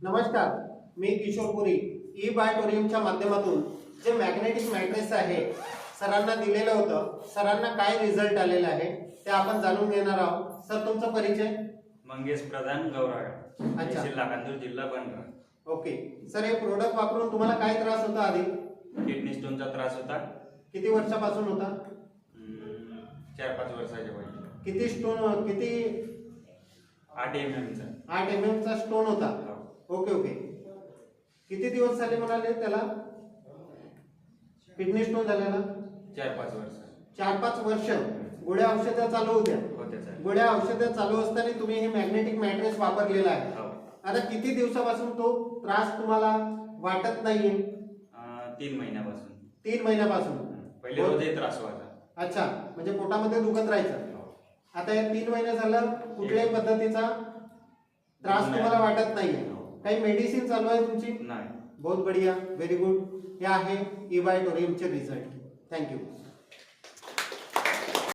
नमस्कार, मी किशोर पुरी ई बायोटोरियमच्या माध्यमातून जे मॅग्नेटिक मॅट्रेस आहे सरांना दिलेलं होतं, सरांना काय रिझल्ट आलेला आहे ते आपण जाणून घेणार आहोत। सर, तुमचा परिचय? मंगेश प्रधान गौराळ, अच्छा। लाखांदूर, जिल्हा बंडरा। ओके सर, हे प्रोडक्ट वापरून तुम्हाला काय त्रास होता? आधी किडनी स्टोनचा त्रास होता। किती वर्षापासून होता? 4-5 वर्षाच्या वयात। किती स्टोन? किती? 8 mm चा। 8 mm चा स्टोन होता। ओके ओके, किती दिवस झाले म्हणाले त्याला किडनी स्टोन झाल्याला? 4-5 वर्ष। 4-5 वर्ष गोळ्या औषधं चालू होत्या? गोळ्या औषधं चालू असताना तुम्ही हे मॅग्नेटिक मॅट्रेस वापरलेला आहे। आता किती दिवसापासून तो त्रास तुम्हाला वाटत नाहीये? 3 महिन्यापासून। 3 महिन्यापासून पहिले रोजही त्रास व्हायचा। अच्छा, म्हणजे पोटामध्ये दुखत राहायचं। आता हे 3 महिने झालं कुठल्याही पद्धतीचा त्रास तुम्हाला वाटत नाहीये? काही मेडिसिन चालू आहे तुमची? नाही। बहुत बढ़िया, व्हेरी गुड। हे आहे ई बायोटोरियमचे रिझल्ट। थँक्यू।